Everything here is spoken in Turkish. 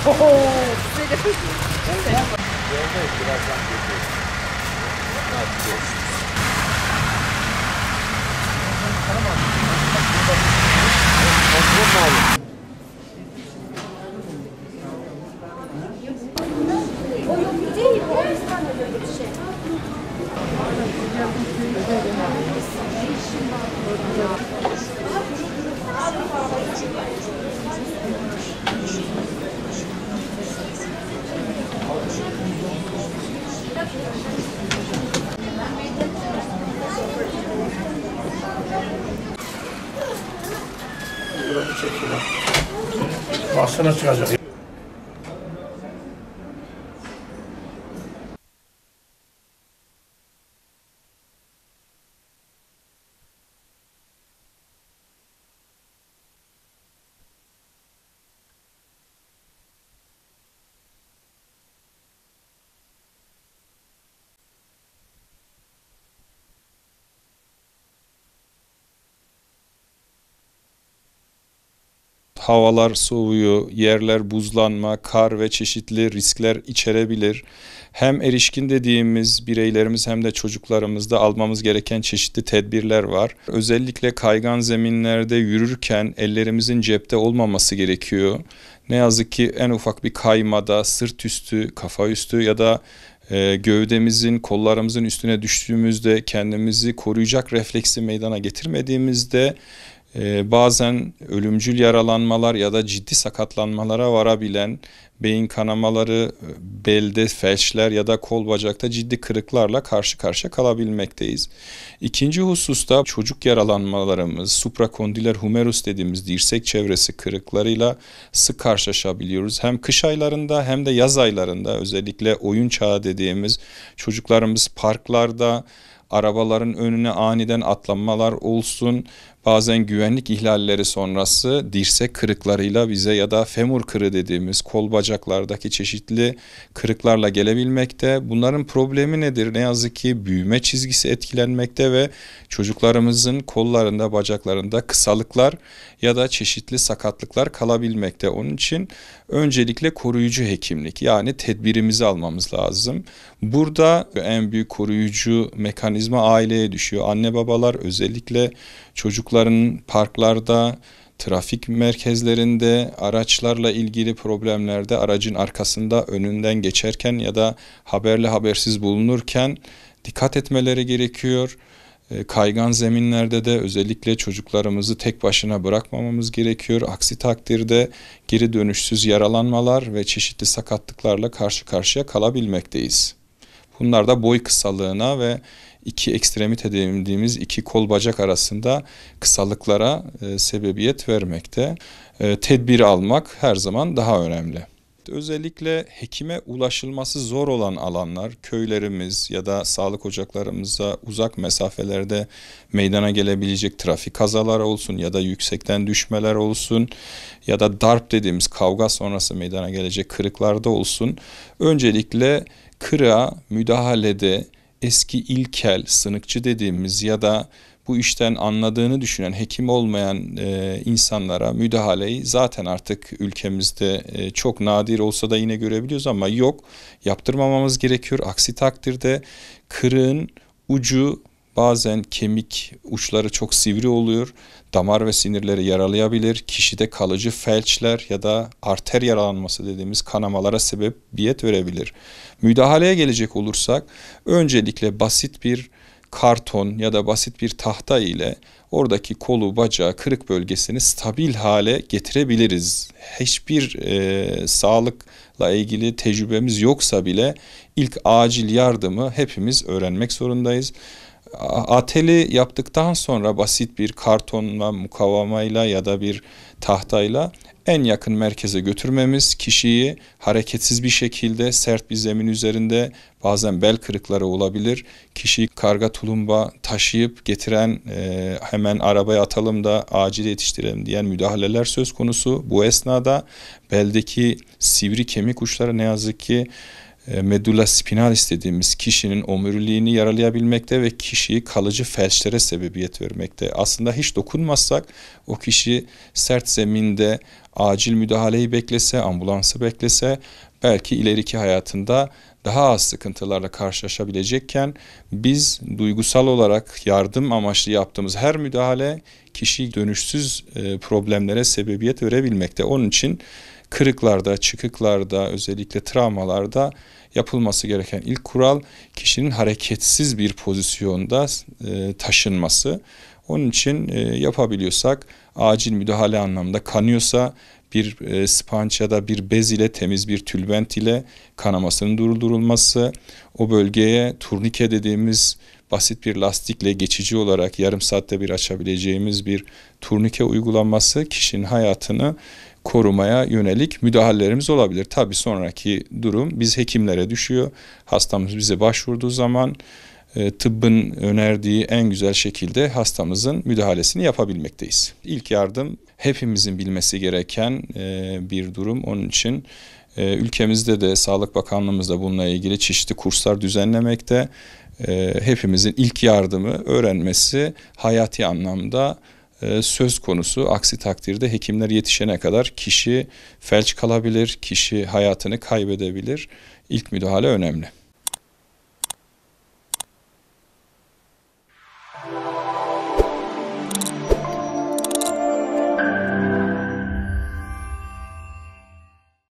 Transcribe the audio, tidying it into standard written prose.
Birazdan geliyoruz. Hadi görüşürüz. O yok değil, o yüzden öyle bir şey. Basına çıkacak. Havalar soğuyor, yerler buzlanma, kar ve çeşitli riskler içerebilir. Hem erişkin dediğimiz bireylerimiz hem de çocuklarımızda almamız gereken çeşitli tedbirler var. Özellikle kaygan zeminlerde yürürken ellerimizin cepte olmaması gerekiyor. Ne yazık ki en ufak bir kaymada sırt üstü, kafa üstü ya da gövdemizin, kollarımızın üstüne düştüğümüzde kendimizi koruyacak refleksi meydana getirmediğimizde bazen ölümcül yaralanmalar ya da ciddi sakatlanmalara varabilen beyin kanamaları, belde felçler ya da kol bacakta ciddi kırıklarla karşı karşıya kalabilmekteyiz. İkinci hususta çocuk yaralanmalarımız, suprakondiler humerus dediğimiz dirsek çevresi kırıklarıyla sık karşılaşabiliyoruz. Hem kış aylarında hem de yaz aylarında özellikle oyun çağı dediğimiz çocuklarımız parklarda, arabaların önüne aniden atlanmalar olsun, bazen güvenlik ihlalleri sonrası dirsek kırıklarıyla bize ya da femur kırığı dediğimiz kol bacaklardaki çeşitli kırıklarla gelebilmekte. Bunların problemi nedir? Ne yazık ki büyüme çizgisi etkilenmekte ve çocuklarımızın kollarında, bacaklarında kısalıklar ya da çeşitli sakatlıklar kalabilmekte. Onun için öncelikle koruyucu hekimlik yani tedbirimizi almamız lazım. Burada en büyük koruyucu mekanizma aileye düşüyor. Anne babalar özellikle çocukların parklarda, trafik merkezlerinde, araçlarla ilgili problemlerde aracın arkasında önünden geçerken ya da haberli habersiz bulunurken dikkat etmeleri gerekiyor. Kaygan zeminlerde de özellikle çocuklarımızı tek başına bırakmamamız gerekiyor. Aksi takdirde geri dönüşsüz yaralanmalar ve çeşitli sakatlıklarla karşı karşıya kalabilmekteyiz. Bunlar da boy kısalığına ve iki ekstremite dediğimiz iki kol bacak arasında kısalıklara sebebiyet vermekte. Tedbir almak her zaman daha önemli. Özellikle hekime ulaşılması zor olan alanlar, köylerimiz ya da sağlık ocaklarımıza uzak mesafelerde meydana gelebilecek trafik kazaları olsun ya da yüksekten düşmeler olsun ya da darp dediğimiz kavga sonrası meydana gelecek kırıklarda olsun. Öncelikle kırığa müdahalede eski ilkel, sınıkçı dediğimiz ya da bu işten anladığını düşünen hekim olmayan insanlara müdahaleyi zaten artık ülkemizde çok nadir olsa da yine görebiliyoruz ama yok, yaptırmamamız gerekiyor. Aksi takdirde kırığın ucu bazen kemik uçları çok sivri oluyor. Damar ve sinirleri yaralayabilir. Kişide kalıcı felçler ya da arter yaralanması dediğimiz kanamalara sebebiyet verebilir. Müdahaleye gelecek olursak öncelikle basit bir karton ya da basit bir tahta ile oradaki kolu, bacağı, kırık bölgesini stabil hale getirebiliriz. Hiçbir sağlıkla ilgili tecrübemiz yoksa bile ilk acil yardımı hepimiz öğrenmek zorundayız. Ateli yaptıktan sonra basit bir kartonla, mukavemayla ya da bir tahtayla en yakın merkeze götürmemiz, kişiyi hareketsiz bir şekilde sert bir zemin üzerinde bazen bel kırıkları olabilir. Kişiyi karga tulumba taşıyıp getiren hemen arabaya atalım da acil yetiştirelim diyen müdahaleler söz konusu. Bu esnada beldeki sivri kemik uçları ne yazık ki medulla spinalis dediğimiz kişinin omuriliğini yaralayabilmekte ve kişiyi kalıcı felçlere sebebiyet vermekte. Aslında hiç dokunmazsak o kişi sert zeminde acil müdahaleyi beklese, ambulansı beklese belki ileriki hayatında daha az sıkıntılarla karşılaşabilecekken biz duygusal olarak yardım amaçlı yaptığımız her müdahale kişiyi dönüşsüz problemlere sebebiyet verebilmekte. Onun için kırıklarda, çıkıklarda, özellikle travmalarda yapılması gereken ilk kural kişinin hareketsiz bir pozisyonda taşınması. Onun için yapabiliyorsak acil müdahale anlamında kanıyorsa bir spanç ya da bir bez ile, temiz bir tülbent ile kanamasının durdurulması, o bölgeye turnike dediğimiz basit bir lastikle geçici olarak yarım saatte bir açabileceğimiz bir turnike uygulanması kişinin hayatını korumaya yönelik müdahalelerimiz olabilir. Tabii sonraki durum biz hekimlere düşüyor. Hastamız bize başvurduğu zaman tıbbın önerdiği en güzel şekilde hastamızın müdahalesini yapabilmekteyiz. İlk yardım hepimizin bilmesi gereken bir durum. Onun için ülkemizde de Sağlık Bakanlığımız da bununla ilgili çeşitli kurslar düzenlemekte. Hepimizin ilk yardımı öğrenmesi hayati anlamda söz konusu. Aksi takdirde hekimler yetişene kadar kişi felç kalabilir, kişi hayatını kaybedebilir. İlk müdahale önemli.